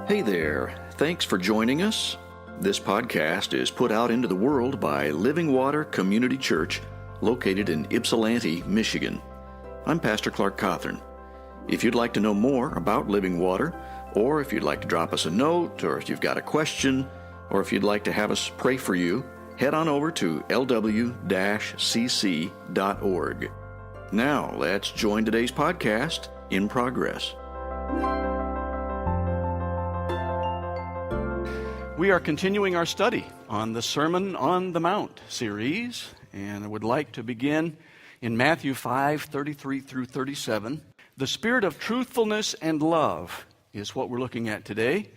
Hey there, thanks for joining us. This podcast is put out into the world by Living Water Community Church, located in Ypsilanti, Michigan. I'm Pastor Clark Cothern. If you'd like to know more about Living Water, or if you'd like to drop us a note, or if you've got a question, or if you'd like to have us pray for you, head on over to lw-cc.org. Now, let's join today's podcast in progress. We are continuing our study on the Sermon on the Mount series, and I would like to begin in Matthew 5:33 through 37. The spirit of truthfulness and love is what we're looking at today,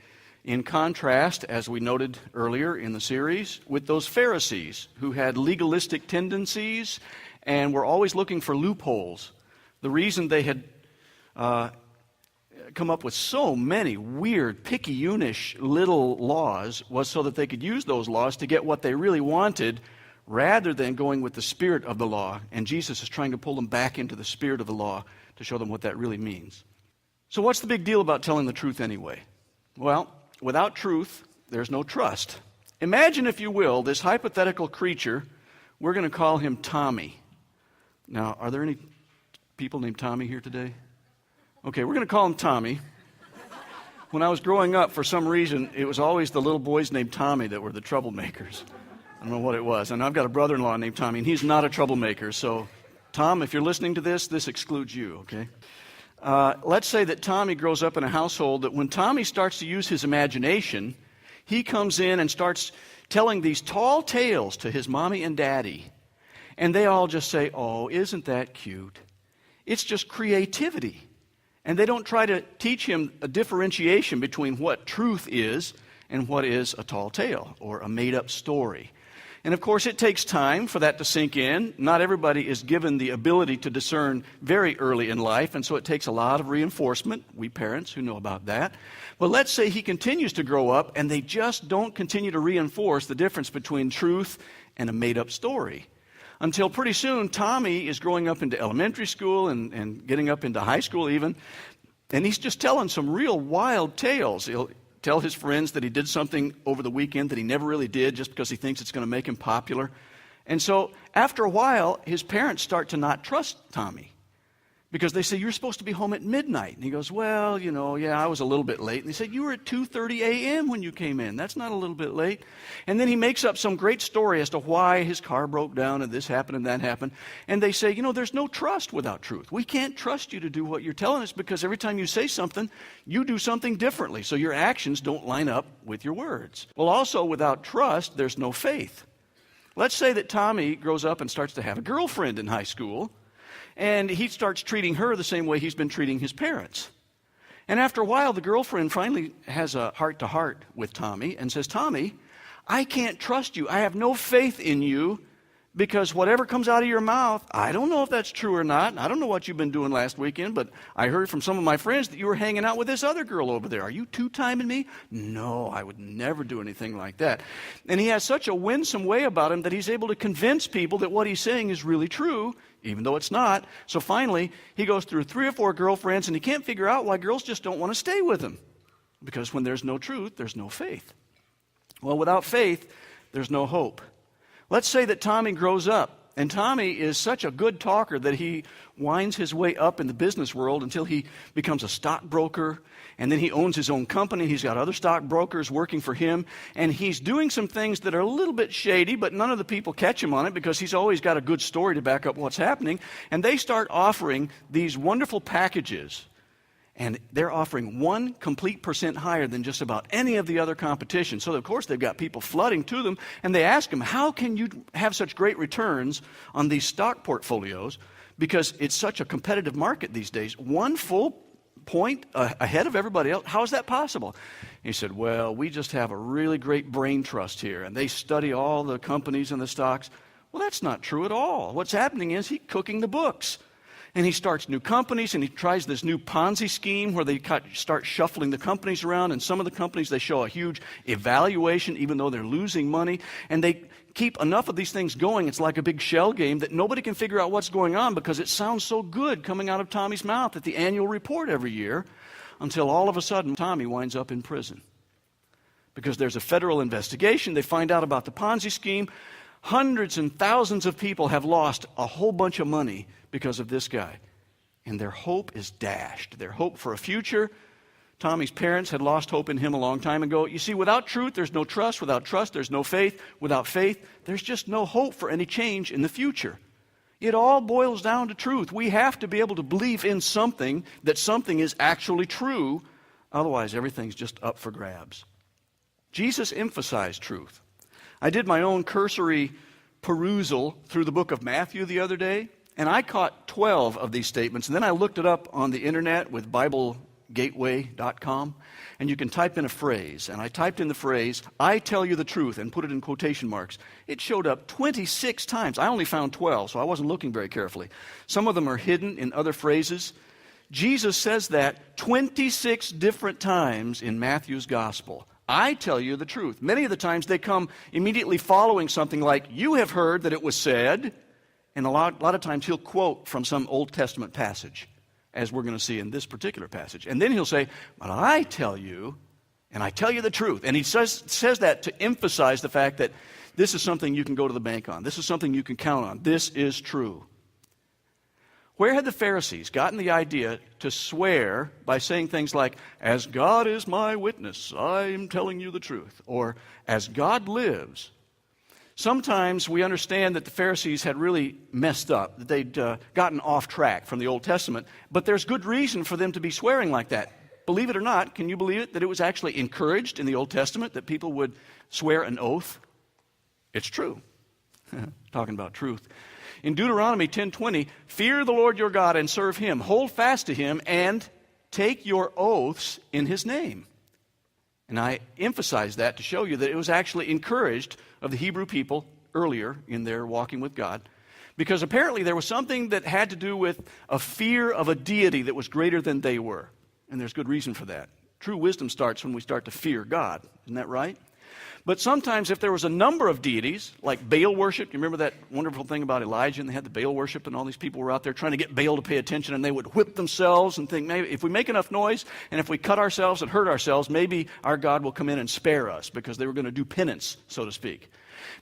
in contrast, as we noted earlier in the series, with those Pharisees who had legalistic tendencies and were always looking for loopholes. The reason they had come up with so many weird, picayunish little laws was so that they could use those laws to get what they really wanted rather than going with the spirit of the law. And Jesus is trying to pull them back into the spirit of the law to show them what that really means. So what's the big deal about telling the truth anyway? Well, without truth, there's no trust. Imagine, if you will, this hypothetical creature. We're going to call him Tommy. Now, are there any people named Tommy here today? Okay, we're going to call him Tommy. When I was growing up, for some reason, it was always the little boys named Tommy that were the troublemakers. I don't know what it was. And I've got a brother-in-law named Tommy, and he's not a troublemaker. So, Tom, if you're listening to this excludes you, okay? Let's say that Tommy grows up in a household that when Tommy starts to use his imagination, he comes in and starts telling these tall tales to his mommy and daddy. And they all just say, "Oh, isn't that cute?" It's just creativity. And they don't try to teach him a differentiation between what truth is and what is a tall tale or a made-up story. And of course, it takes time for that to sink in. Not everybody is given the ability to discern very early in life, and so it takes a lot of reinforcement. We parents who know about that. But let's say he continues to grow up, and they just don't continue to reinforce the difference between truth and a made-up story. Until pretty soon, Tommy is growing up into elementary school and getting up into high school even, and he's just telling some real wild tales. He'll tell his friends that he did something over the weekend that he never really did just because he thinks it's going to make him popular. And so after a while, his parents start to not trust Tommy because they say, "You're supposed to be home at midnight." And he goes, "Well, I was a little bit late." And they said, "You were at 2:30 a.m. when you came in. That's not a little bit late." And then he makes up some great story as to why his car broke down and this happened and that happened. And they say, "There's no trust without truth. We can't trust you to do what you're telling us because every time you say something, you do something differently. So your actions don't line up with your words." Well, also without trust, there's no faith. Let's say that Tommy grows up and starts to have a girlfriend in high school. And he starts treating her the same way he's been treating his parents. And after a while, the girlfriend finally has a heart-to-heart with Tommy and says, "Tommy, I can't trust you. I have no faith in you because whatever comes out of your mouth, I don't know if that's true or not. I don't know what you've been doing last weekend, but I heard from some of my friends that you were hanging out with this other girl over there. Are you two-timing me?" "No, I would never do anything like that." And he has such a winsome way about him that he's able to convince people that what he's saying is really true, even though it's not. So finally, he goes through 3 or 4 girlfriends, and he can't figure out why girls just don't want to stay with him. Because when there's no truth, there's no faith. Well, without faith, there's no hope. Let's say that Tommy grows up, and Tommy is such a good talker that he winds his way up in the business world until he becomes a stockbroker, and then he owns his own company. He's got other stockbrokers working for him, and he's doing some things that are a little bit shady, but none of the people catch him on it because he's always got a good story to back up what's happening, and they start offering these wonderful packages. And they're offering 1 complete % higher than just about any of the other competition. So, of course, they've got people flooding to them. And they ask them, "How can you have such great returns on these stock portfolios?" Because it's such a competitive market these days. 1 full point ahead of everybody else. How is that possible? He said, "Well, we just have a really great brain trust here. And they study all the companies and the stocks." Well, that's not true at all. What's happening is he's cooking the books. And he starts new companies, and he tries this new Ponzi scheme where they start shuffling the companies around. And some of the companies, they show a huge evaluation even though they're losing money. And they keep enough of these things going, it's like a big shell game that nobody can figure out what's going on because it sounds so good coming out of Tommy's mouth at the annual report every year, until all of a sudden Tommy winds up in prison. Because there's a federal investigation, they find out about the Ponzi scheme. Hundreds and thousands of people have lost a whole bunch of money because of this guy. And their hope is dashed. Their hope for a future. Tommy's parents had lost hope in him a long time ago. You see, without truth, there's no trust. Without trust, there's no faith. Without faith, there's just no hope for any change in the future. It all boils down to truth. We have to be able to believe in something, that something is actually true. Otherwise, everything's just up for grabs. Jesus emphasized truth. I did my own cursory perusal through the book of Matthew the other day, and I caught 12 of these statements. And then I looked it up on the internet with BibleGateway.com, and you can type in a phrase. And I typed in the phrase, "I tell you the truth," and put it in quotation marks. It showed up 26 times. I only found 12, so I wasn't looking very carefully. Some of them are hidden in other phrases. Jesus says that 26 different times in Matthew's gospel. I tell you the truth. Many of the times they come immediately following something like, "You have heard that it was said," and a lot of times he'll quote from some Old Testament passage, as we're going to see in this particular passage. And then he'll say, "But I tell you, and I tell you the truth." And he says that to emphasize the fact that this is something you can go to the bank on. This is something you can count on. This is true. Where had the Pharisees gotten the idea to swear by saying things like, "As God is my witness, I am telling you the truth," or "As God lives"? Sometimes we understand that the Pharisees had really messed up, that they'd gotten off track from the Old Testament, but there's good reason for them to be swearing like that. Believe it or not, can you believe it, that it was actually encouraged in the Old Testament that people would swear an oath? It's true. Talking about truth. In Deuteronomy 10:20, "Fear the Lord your God and serve him. Hold fast to him and take your oaths in his name." And I emphasize that to show you that it was actually encouraged of the Hebrew people earlier in their walking with God, because apparently there was something that had to do with a fear of a deity that was greater than they were. And there's good reason for that. True wisdom starts when we start to fear God. Isn't that right? But sometimes if there was a number of deities, like Baal worship, you remember that wonderful thing about Elijah, and they had the Baal worship, and all these people were out there trying to get Baal to pay attention, and they would whip themselves and think, maybe if we make enough noise, and if we cut ourselves and hurt ourselves, maybe our God will come in and spare us, because they were going to do penance, so to speak.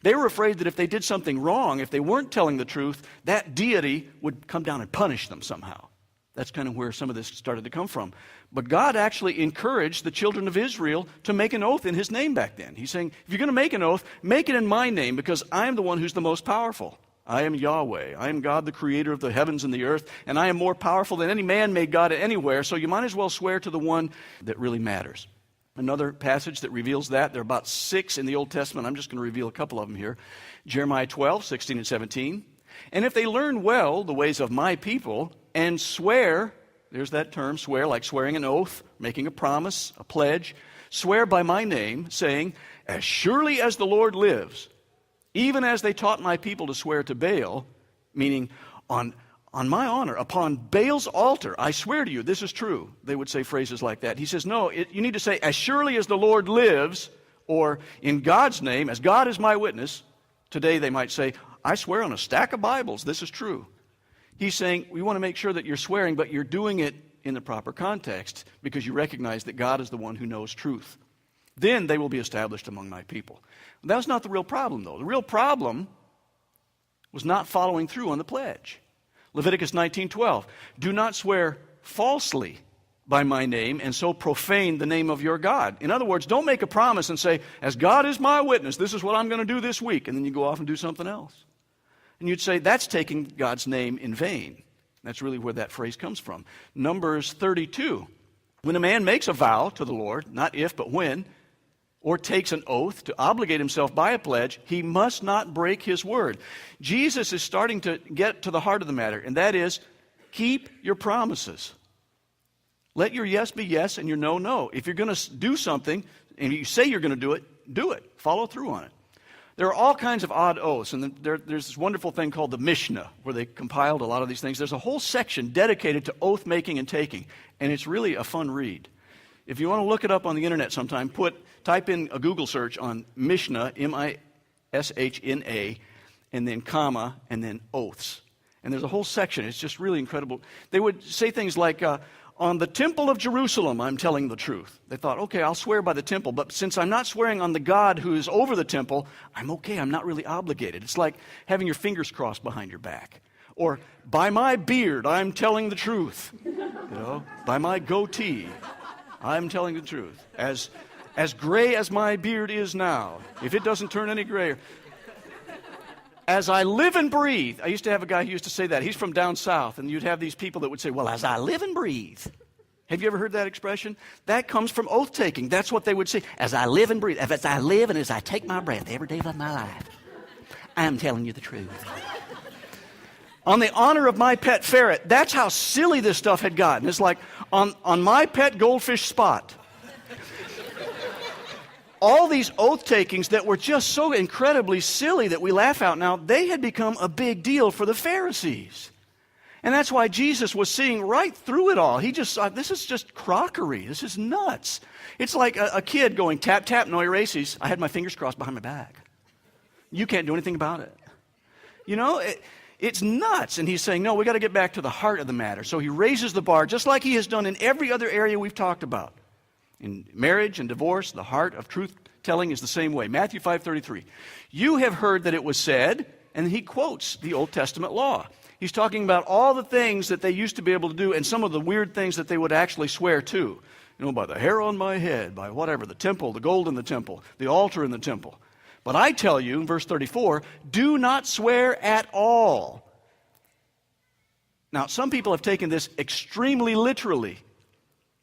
They were afraid that if they did something wrong, if they weren't telling the truth, that deity would come down and punish them somehow. That's kind of where some of this started to come from. But God actually encouraged the children of Israel to make an oath in his name back then. He's saying, if you're going to make an oath, make it in my name, because I am the one who's the most powerful. I am Yahweh. I am God, the creator of the heavens and the earth, and I am more powerful than any man-made God anywhere, so you might as well swear to the one that really matters. Another passage that reveals that, there are about 6 in the Old Testament. I'm just going to reveal a couple of them here. Jeremiah 12:16 and 17. "And if they learn well the ways of my people and swear," there's that term, swear, like swearing an oath, making a promise, a pledge, "swear by my name, saying, as surely as the Lord lives, even as they taught my people to swear to Baal," meaning on my honor, upon Baal's altar, I swear to you, this is true. They would say phrases like that. He says, no, you need to say, as surely as the Lord lives, or in God's name, as God is my witness. Today they might say, I swear on a stack of Bibles, this is true. He's saying, we want to make sure that you're swearing, but you're doing it in the proper context, because you recognize that God is the one who knows truth. Then they will be established among my people. That was not the real problem, though. The real problem was not following through on the pledge. Leviticus 19:12, "Do not swear falsely by my name and so profane the name of your God." In other words, don't make a promise and say, as God is my witness, this is what I'm going to do this week, and then you go off and do something else. And you'd say, that's taking God's name in vain. That's really where that phrase comes from. Numbers 32, "When a man makes a vow to the Lord, not if but when, or takes an oath to obligate himself by a pledge, he must not break his word." Jesus is starting to get to the heart of the matter, and that is, keep your promises. Let your yes be yes and your no, no. If you're going to do something, and you say you're going to do it, do it. Follow through on it. There are all kinds of odd oaths, and there's this wonderful thing called the Mishnah, where they compiled a lot of these things. There's a whole section dedicated to oath making and taking, and it's really a fun read. If you want to look it up on the internet sometime, type in a Google search on Mishnah, S-H-N-A, and then comma, and then oaths. And there's a whole section. It's just really incredible. They would say things like, on the temple of Jerusalem, I'm telling the truth. They thought, okay, I'll swear by the temple, but since I'm not swearing on the God who is over the temple, I'm okay, I'm not really obligated. It's like having your fingers crossed behind your back. Or, by my beard, I'm telling the truth. By my goatee, I'm telling the truth. As gray as my beard is now, if it doesn't turn any grayer. As I live and breathe. I used to have a guy who used to say that. He's from down south, and you'd have these people that would say, well, as I live and breathe. Have you ever heard that expression? That comes from oath-taking. That's what they would say. As I live and breathe. As I live and as I take my breath every day of my life, I am telling you the truth. On the honor of my pet ferret. That's how silly this stuff had gotten. It's like, on my pet goldfish Spot. All these oath-takings that were just so incredibly silly that we laugh out now, they had become a big deal for the Pharisees. And that's why Jesus was seeing right through it all. He just thought, this is just crockery. This is nuts. It's like a kid going, tap, tap, no erases. I had my fingers crossed behind my back. You can't do anything about it. It's nuts. And he's saying, no, we got to get back to the heart of the matter. So he raises the bar, just like he has done in every other area we've talked about. In marriage and divorce, the heart of truth-telling is the same way. Matthew 5:33. You have heard that it was said, and he quotes the Old Testament law. He's talking about all the things that they used to be able to do and some of the weird things that they would actually swear to. By the hair on my head, by whatever, the temple, the gold in the temple, the altar in the temple. But I tell you, in verse 34, do not swear at all. Now, some people have taken this extremely literally.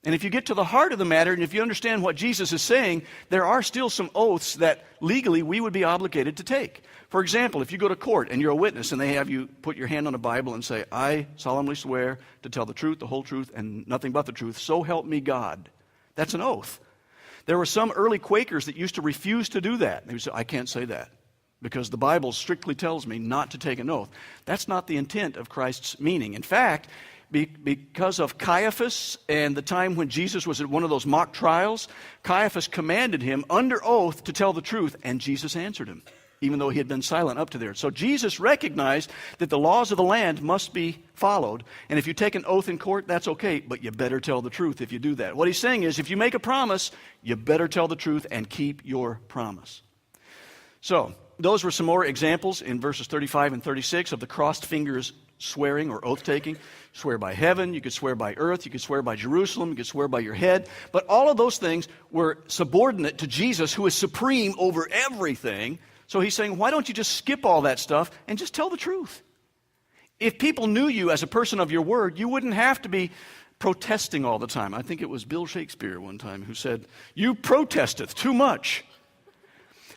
And if you get to the heart of the matter, and if you understand what Jesus is saying, there are still some oaths that legally we would be obligated to take. For example, if you go to court and you're a witness and they have you put your hand on a Bible and say, I solemnly swear to tell the truth, the whole truth, and nothing but the truth, so help me God. That's an oath. There were some early Quakers that used to refuse to do that. They would say, I can't say that because the Bible strictly tells me not to take an oath. That's not the intent of Christ's meaning. In fact, because of Caiaphas and the time when Jesus was at one of those mock trials, Caiaphas commanded him under oath to tell the truth, and Jesus answered him, even though he had been silent up to there. So Jesus recognized that the laws of the land must be followed, and if you take an oath in court, that's okay, but you better tell the truth if you do that. What he's saying is, if you make a promise, you better tell the truth and keep your promise. So, those were some more examples in verses 35 and 36 of the crossed fingers swearing or oath-taking. Swear by heaven, you could swear by earth, you could swear by Jerusalem, you could swear by your head. But all of those things were subordinate to Jesus, who is supreme over everything. So he's saying, why don't you just skip all that stuff and just tell the truth? If people knew you as a person of your word, you wouldn't have to be protesting all the time. I think it was Bill Shakespeare one time who said, you protesteth too much.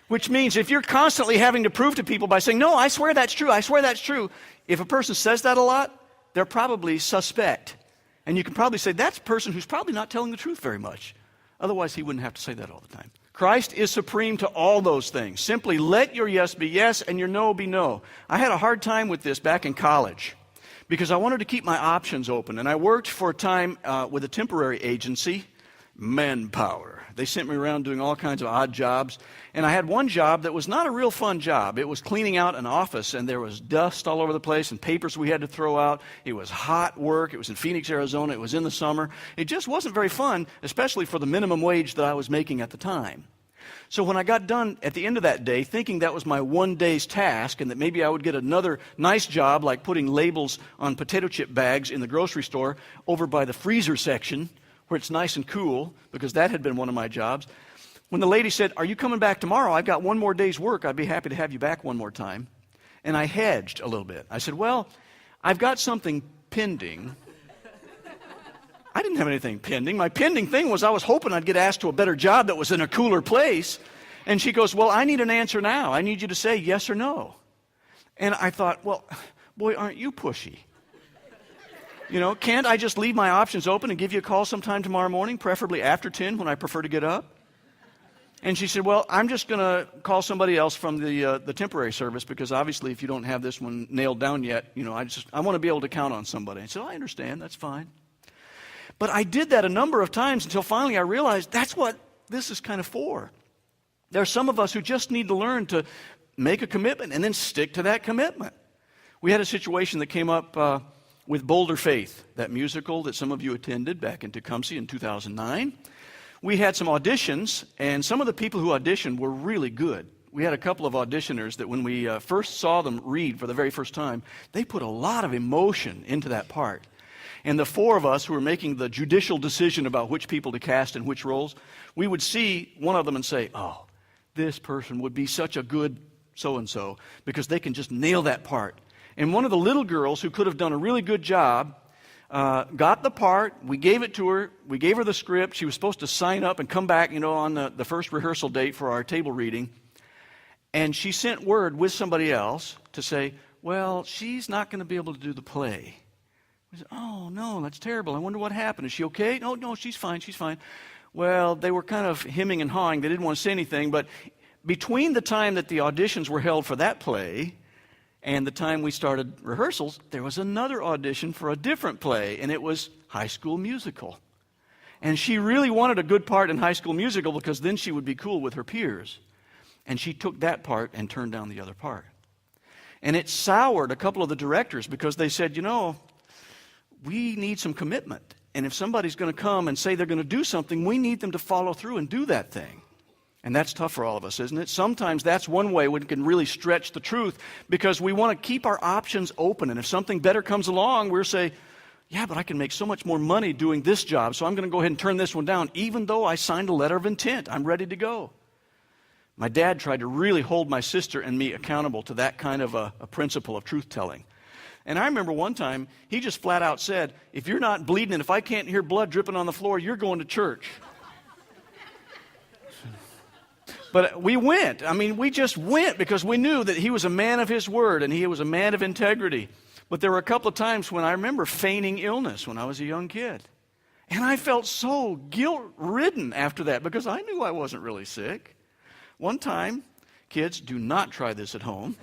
Which means if you're constantly having to prove to people by saying, no, I swear that's true, I swear that's true. If a person says that a lot, they're probably suspect. And you can probably say, that's a person who's probably not telling the truth very much. Otherwise, he wouldn't have to say that all the time. Christ is supreme to all those things. Simply let your yes be yes and your no be no. I had a hard time with this back in college because I wanted to keep my options open. And I worked for a time with a temporary agency, Manpower. They sent me around doing all kinds of odd jobs. And I had one job that was not a real fun job. It was cleaning out an office, and there was dust all over the place and papers we had to throw out. It was hot work. It was in Phoenix, Arizona. It was in the summer. It just wasn't very fun, especially for the minimum wage that I was making at the time. So when I got done at the end of that day, thinking that was my one day's task and that maybe I would get another nice job like putting labels on potato chip bags in the grocery store over by the freezer section, where it's nice and cool, because that had been one of my jobs. When the lady said, are you coming back tomorrow? I've got one more day's work. I'd be happy to have you back one more time. And I hedged a little bit. I said, well, I've got something pending. I didn't have anything pending. My pending thing was I was hoping I'd get asked to a better job that was in a cooler place. And she goes, well, I need an answer now. I need you to say yes or no. And I thought, well, boy, aren't you pushy? Can't I just leave my options open and give you a call sometime tomorrow morning, preferably after 10 when I prefer to get up? And she said, well, I'm just going to call somebody else from the temporary service because obviously if you don't have this one nailed down yet, I want to be able to count on somebody. I said, I understand, that's fine. But I did that a number of times until finally I realized that's what this is kind of for. There are some of us who just need to learn to make a commitment and then stick to that commitment. We had a situation that came up with Boulder Faith, that musical that some of you attended back in Tecumseh in 2009. We had some auditions, and some of the people who auditioned were really good. We had a couple of auditioners that when we first saw them read for the very first time, they put a lot of emotion into that part. And the four of us who were making the judicial decision about which people to cast in which roles, we would see one of them and say, oh, this person would be such a good so-and-so because they can just nail that part. And one of the little girls who could have done a really good job got the part. We gave it to her. We gave her the script. She was supposed to sign up and come back, on the first rehearsal date for our table reading. And she sent word with somebody else to say, well, she's not going to be able to do the play. We said, oh, no, that's terrible. I wonder what happened. Is she okay? No, she's fine. Well, they were kind of hemming and hawing. They didn't want to say anything. But between the time that the auditions were held for that play and the time we started rehearsals, there was another audition for a different play, and it was High School Musical. And she really wanted a good part in High School Musical because then she would be cool with her peers. And she took that part and turned down the other part. And it soured a couple of the directors because they said, we need some commitment. And if somebody's going to come and say they're going to do something, we need them to follow through and do that thing. And that's tough for all of us, isn't it? Sometimes that's one way we can really stretch the truth because we want to keep our options open. And if something better comes along, we'll say, yeah, but I can make so much more money doing this job, so I'm going to go ahead and turn this one down, even though I signed a letter of intent. I'm ready to go. My dad tried to really hold my sister and me accountable to that kind of a principle of truth-telling. And I remember one time, he just flat out said, if you're not bleeding and if I can't hear blood dripping on the floor, you're going to church. But we went. We just went because we knew that he was a man of his word and he was a man of integrity. But there were a couple of times when I remember feigning illness when I was a young kid. And I felt so guilt-ridden after that because I knew I wasn't really sick. One time, kids, do not try this at home.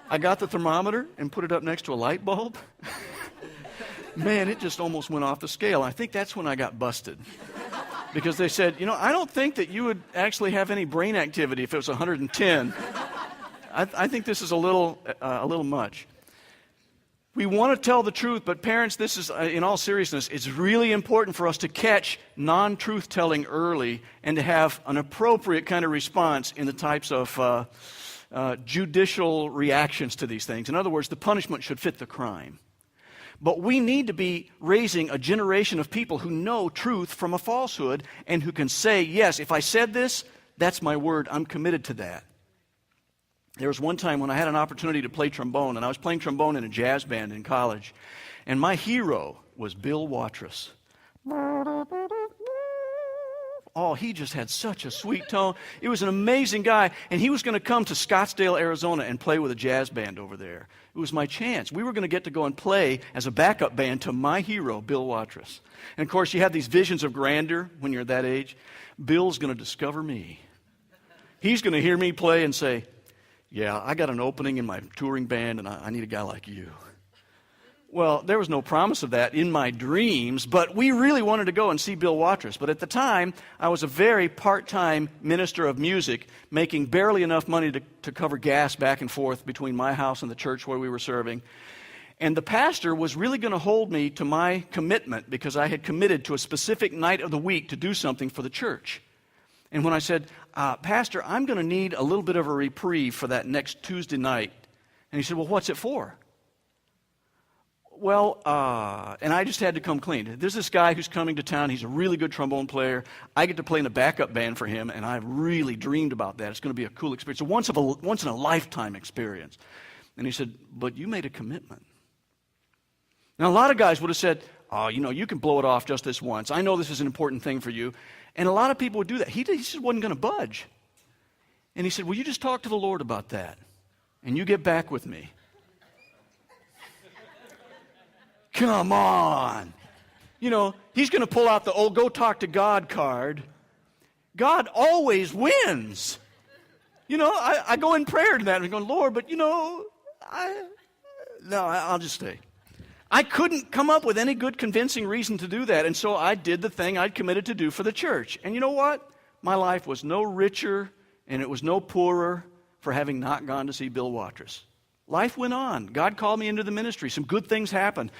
I got the thermometer and put it up next to a light bulb. Man, it just almost went off the scale. I think that's when I got busted. Because they said, I don't think that you would actually have any brain activity if it was 110. I think this is a little much. We want to tell the truth, but parents, this is, in all seriousness, it's really important for us to catch non-truth telling early and to have an appropriate kind of response in the types of judicial reactions to these things. In other words, the punishment should fit the crime. But we need to be raising a generation of people who know truth from a falsehood and who can say, yes, if I said this, that's my word, I'm committed to that. There was one time when I had an opportunity to play trombone, and I was playing trombone in a jazz band in college, and my hero was Bill Watrous. Oh, he just had such a sweet tone. It was an amazing guy, and he was going to come to Scottsdale, Arizona, and play with a jazz band over there. It was my chance. We were going to get to go and play as a backup band to my hero, Bill Watrous. And, of course, you have these visions of grandeur when you're that age. Bill's going to discover me. He's going to hear me play and say, yeah, I got an opening in my touring band, and I need a guy like you. Well, there was no promise of that in my dreams, but we really wanted to go and see Bill Watrous. But at the time, I was a very part-time minister of music, making barely enough money to cover gas back and forth between my house and the church where we were serving. And the pastor was really going to hold me to my commitment because I had committed to a specific night of the week to do something for the church. And when I said, Pastor, I'm going to need a little bit of a reprieve for that next Tuesday night. And he said, well, what's it for? Well, and I just had to come clean. There's this guy who's coming to town. He's a really good trombone player. I get to play in a backup band for him, and I've really dreamed about that. It's going to be a cool experience. It's a once in a lifetime experience. And he said, but you made a commitment. Now, a lot of guys would have said, oh, you can blow it off just this once. I know this is an important thing for you. And a lot of people would do that. He just wasn't going to budge. And he said, well, you just talk to the Lord about that, and you get back with me. Come on. He's going to pull out the old go talk to God card. God always wins. I go in prayer to that and go, Lord, but I'll just stay. I couldn't come up with any good convincing reason to do that, and so I did the thing I'd committed to do for the church. And you know what? My life was no richer and it was no poorer for having not gone to see Bill Watrous. Life went on. God called me into the ministry. Some good things happened.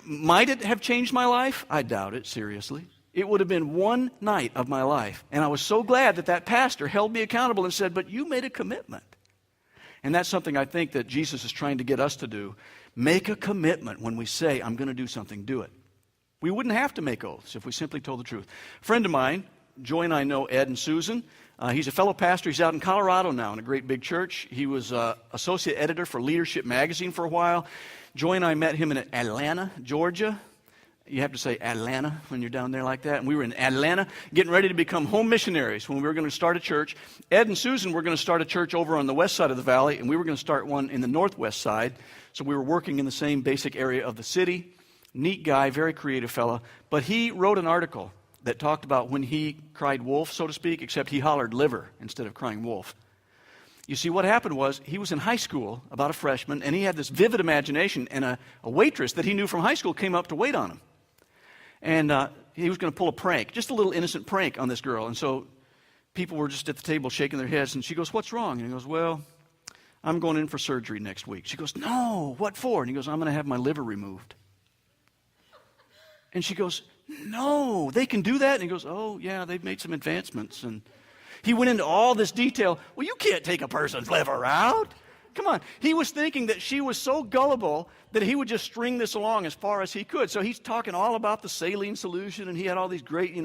Might it have changed my life? I doubt it, seriously. It would have been one night of my life. And I was so glad that that pastor held me accountable and said, but you made a commitment. And that's something I think that Jesus is trying to get us to do. Make a commitment. When we say, I'm going to do something, do it. We wouldn't have to make oaths if we simply told the truth. A friend of mine, Joy and I know Ed and Susan. He's a fellow pastor. He's out in Colorado now in a great big church. He was associate editor for Leadership Magazine for a while. Joy and I met him in Atlanta, Georgia. You have to say Atlanta when you're down there like that. And we were in Atlanta getting ready to become home missionaries when we were going to start a church. Ed and Susan were going to start a church over on the west side of the valley, and we were going to start one in the northwest side. So we were working in the same basic area of the city. Neat guy, very creative fella. But he wrote an article that talked about when he cried wolf, so to speak, except he hollered liver instead of crying wolf. You see, what happened was he was in high school, about a freshman, and he had this vivid imagination, and a waitress that he knew from high school came up to wait on him. And he was going to pull a prank, just a little innocent prank on this girl. And so people were just at the table shaking their heads, and she goes, what's wrong? And he goes, well, I'm going in for surgery next week. She goes, no, what for? And he goes, I'm going to have my liver removed. And she goes, no, they can do that? And he goes, oh, yeah, they've made some advancements. And he went into all this detail. Well, you can't take a person's liver out. Come on. He was thinking that she was so gullible that he would just string this along as far as he could. So he's talking all about the saline solution, and he had all these great,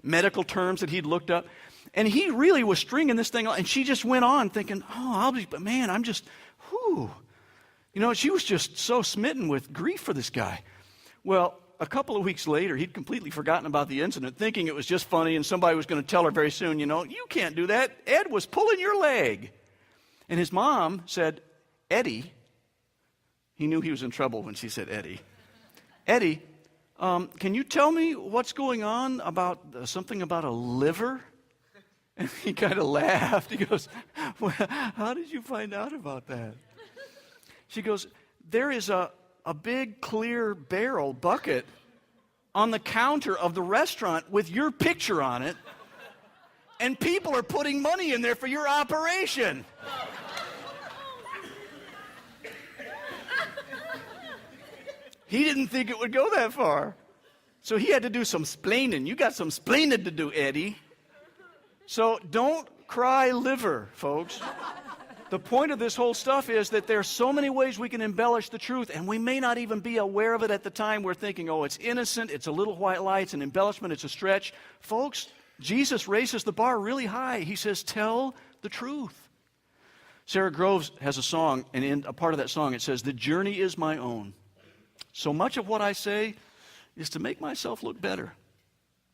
medical terms that he'd looked up. And he really was stringing this thing along. And she just went on thinking, but man, I'm just, whew. She was just so smitten with grief for this guy. Well, a couple of weeks later, he'd completely forgotten about the incident, thinking it was just funny and somebody was going to tell her very soon, you can't do that. Ed was pulling your leg. And his mom said, Eddie, he knew he was in trouble when she said Eddie. Eddie, can you tell me what's going on about something about a liver? And he kind of laughed. He goes, well, how did you find out about that? She goes, there is a big clear barrel bucket on the counter of the restaurant with your picture on it, and people are putting money in there for your operation. He didn't think it would go that far. So he had to do some splaining. You got some splaining to do, Eddie. So don't cry liver, folks. The point of this whole stuff is that there are so many ways we can embellish the truth, and we may not even be aware of it at the time. We're thinking, it's innocent, it's a little white lie, it's an embellishment, it's a stretch. Folks, Jesus raises the bar really high. He says, tell the truth. Sarah Groves has a song, and in a part of that song it says, the journey is my own. So much of what I say is to make myself look better.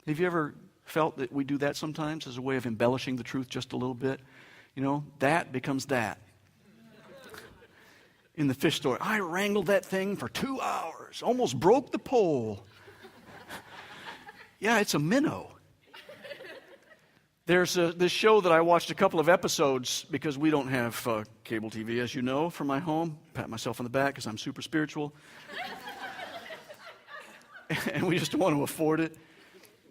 Have you ever felt that we do that sometimes as a way of embellishing the truth just a little bit? That becomes that. In the fish story, I wrangled that thing for 2 hours, almost broke the pole. Yeah, it's a minnow. There's this show that I watched a couple of episodes because we don't have cable TV, as you know, from my home. Pat myself on the back because I'm super spiritual. And we just want to afford it.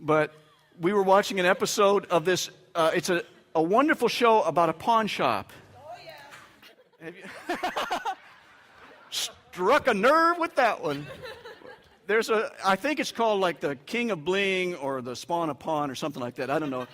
But we were watching an episode of this. It's a wonderful show about a pawn shop. Oh, yeah. Have you struck a nerve with that one. I think it's called like the King of Bling or the Spawn of Pawn or something like that. I don't know.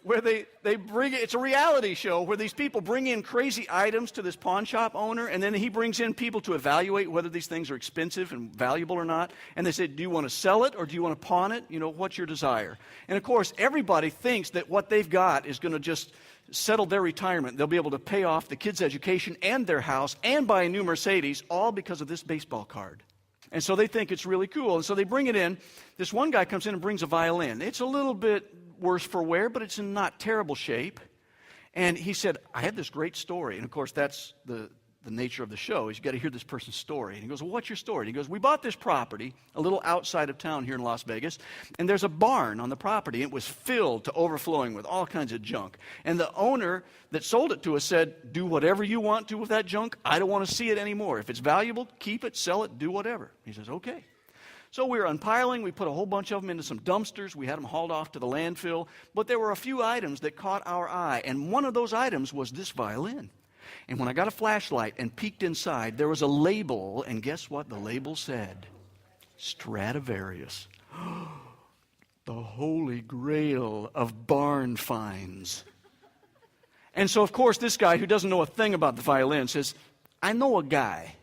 Where they bring it's a reality show where these people bring in crazy items to this pawn shop owner, and then he brings in people to evaluate whether these things are expensive and valuable or not. And they say, do you want to sell it or do you want to pawn it? What's your desire? And of course, everybody thinks that what they've got is going to just settle their retirement. They'll be able to pay off the kids' education and their house and buy a new Mercedes, all because of this baseball card. And so they think it's really cool. And so they bring it in. This one guy comes in and brings a violin. It's a little bit worse for wear, but it's in not terrible shape. And he said, I had this great story. And of course, that's the nature of the show, is you got to hear this person's story. And he goes, well, what's your story? And he goes, we bought this property a little outside of town here in Las Vegas, and there's a barn on the property. It was filled to overflowing with all kinds of junk. And the owner that sold it to us said, do whatever you want to with that junk. I don't want to see it anymore. If it's valuable, keep it, sell it, do whatever. He says, okay. So we were unpiling. We put a whole bunch of them into some dumpsters. We had them hauled off to the landfill. But there were a few items that caught our eye. And one of those items was this violin. And when I got a flashlight and peeked inside, there was a label. And guess what the label said? Stradivarius. The holy grail of barn finds. And so, of course, this guy who doesn't know a thing about the violin says, I know a guy.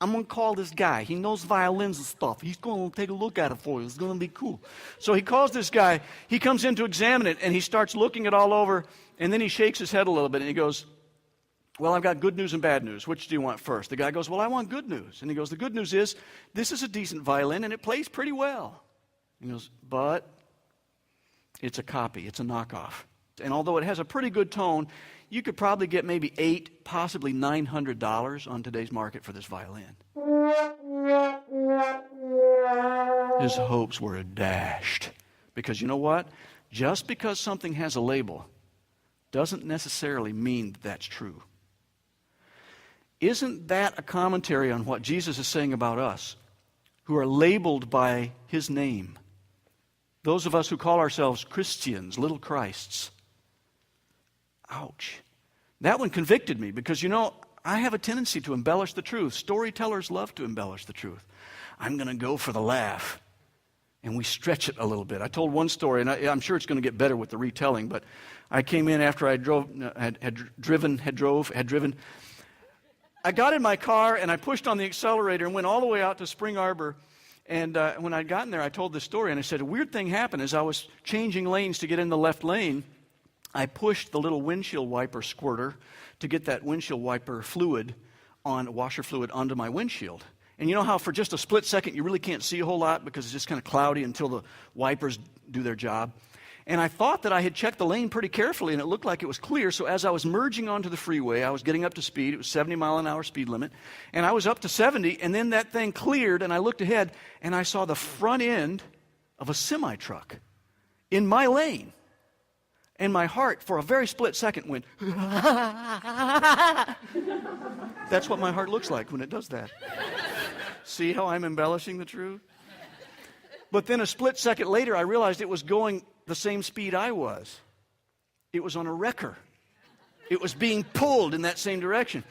I'm going to call this guy. He knows violins and stuff. He's going to take a look at it for you. It's going to be cool. So he calls this guy. He comes in to examine it, and he starts looking it all over, and then he shakes his head a little bit, and he goes, well, I've got good news and bad news. Which do you want first? The guy goes, well, I want good news. And he goes, the good news is this is a decent violin, and it plays pretty well. He goes, but it's a copy. It's a knockoff. And although it has a pretty good tone, you could probably get maybe $800, possibly $900 on today's market for this violin. His hopes were dashed. Because you know what? Just because something has a label doesn't necessarily mean that that's true. Isn't that a commentary on what Jesus is saying about us, who are labeled by his name? Those of us who call ourselves Christians, little Christs. Ouch. That one convicted me because, I have a tendency to embellish the truth. Storytellers love to embellish the truth. I'm going to go for the laugh. And we stretch it a little bit. I told one story, and I'm sure it's going to get better with the retelling, but I came in after I had driven. I got in my car, and I pushed on the accelerator and went all the way out to Spring Arbor. And when I'd gotten there, I told this story, and I said, a weird thing happened as I was changing lanes to get in the left lane. I pushed the little windshield wiper squirter to get that windshield wiper fluid washer fluid onto my windshield. And you know how for just a split second you really can't see a whole lot because it's just kind of cloudy until the wipers do their job. And I thought that I had checked the lane pretty carefully and it looked like it was clear. So as I was merging onto the freeway, I was getting up to speed. It was 70-mile-an-hour speed limit. And I was up to 70, and then that thing cleared, and I looked ahead, and I saw the front end of a semi-truck in my lane. And my heart, for a very split second, went, That's what my heart looks like when it does that. See how I'm embellishing the truth? But then a split second later, I realized it was going the same speed I was. It was on a wrecker. It was being pulled in that same direction.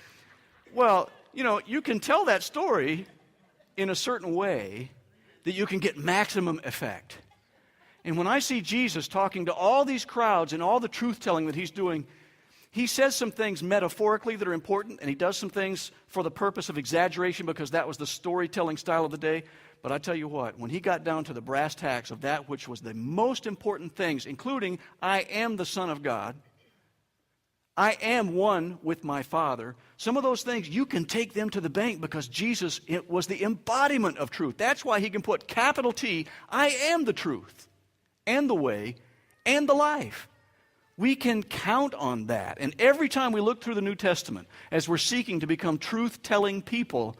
Well, you can tell that story in a certain way that you can get maximum effect. And when I see Jesus talking to all these crowds and all the truth-telling that he's doing, he says some things metaphorically that are important, and he does some things for the purpose of exaggeration because that was the storytelling style of the day. But I tell you what, when he got down to the brass tacks of that which was the most important things, including, I am the Son of God, I am one with my Father, some of those things, you can take them to the bank because Jesus was the embodiment of truth. That's why he can put capital T, I am the truth, and the way, and the life. We can count on that. And every time we look through the New Testament, as we're seeking to become truth-telling people,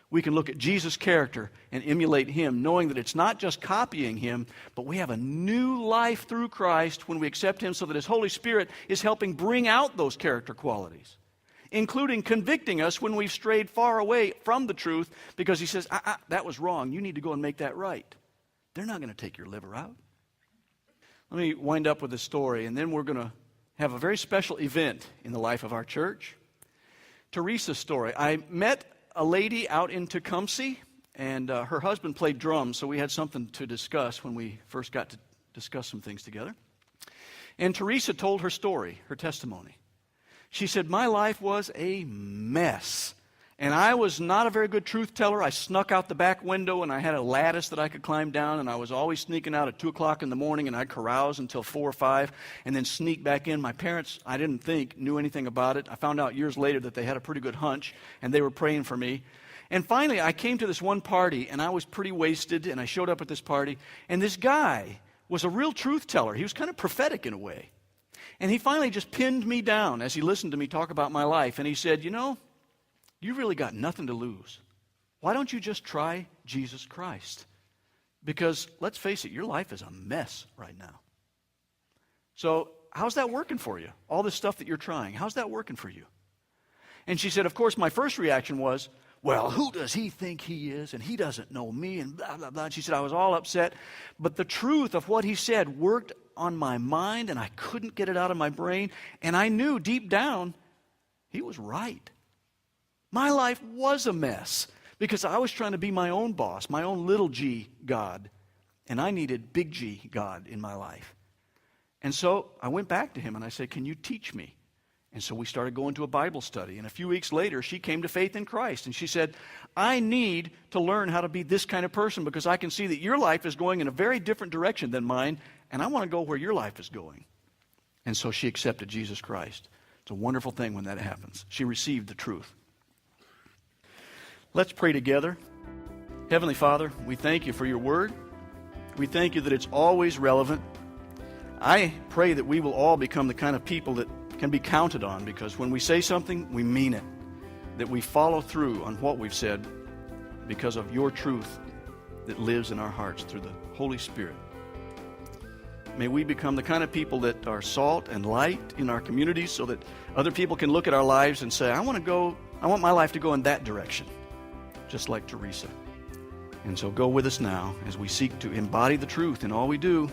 we can look at Jesus' character and emulate him, knowing that it's not just copying him, but we have a new life through Christ when we accept him so that his Holy Spirit is helping bring out those character qualities, including convicting us when we've strayed far away from the truth because he says, that was wrong. You need to go and make that right. They're not going to take your liver out. Let me wind up with a story, and then we're going to have a very special event in the life of our church. Teresa's story. I met a lady out in Tecumseh, and her husband played drums, so we had something to discuss when we first got to discuss some things together. And Teresa told her story, her testimony. She said, my life was a mess. And I was not a very good truth teller. I snuck out the back window, and I had a lattice that I could climb down, and I was always sneaking out at 2 o'clock in the morning, and I'd carouse until 4 or 5, and then sneak back in. My parents, I didn't think, knew anything about it. I found out years later that they had a pretty good hunch, and they were praying for me. And finally, I came to this one party, and I was pretty wasted, and I showed up at this party, and this guy was a real truth teller. He was kind of prophetic in a way. And he finally just pinned me down as he listened to me talk about my life, and he said, you really got nothing to lose. Why don't you just try Jesus Christ? Because, let's face it, your life is a mess right now. So, how's that working for you? All this stuff that you're trying, how's that working for you? And she said, of course, my first reaction was, well, who does he think he is? And he doesn't know me, and blah, blah, blah. And she said, I was all upset. But the truth of what he said worked on my mind, and I couldn't get it out of my brain. And I knew deep down he was right. My life was a mess because I was trying to be my own boss, my own little g God. And I needed big G God in my life. And so I went back to him and I said, can you teach me? And so we started going to a Bible study. And a few weeks later, she came to faith in Christ. And she said, I need to learn how to be this kind of person because I can see that your life is going in a very different direction than mine. And I want to go where your life is going. And so she accepted Jesus Christ. It's a wonderful thing when that happens. She received the truth. Let's pray together. Heavenly Father, we thank you for your word. We thank you that it's always relevant. I pray that we will all become the kind of people that can be counted on, because when we say something, we mean it. That we follow through on what we've said because of your truth that lives in our hearts through the Holy Spirit. May we become the kind of people that are salt and light in our communities so that other people can look at our lives and say, I want my life to go in that direction, just like Teresa. And so go with us now as we seek to embody the truth in all we do.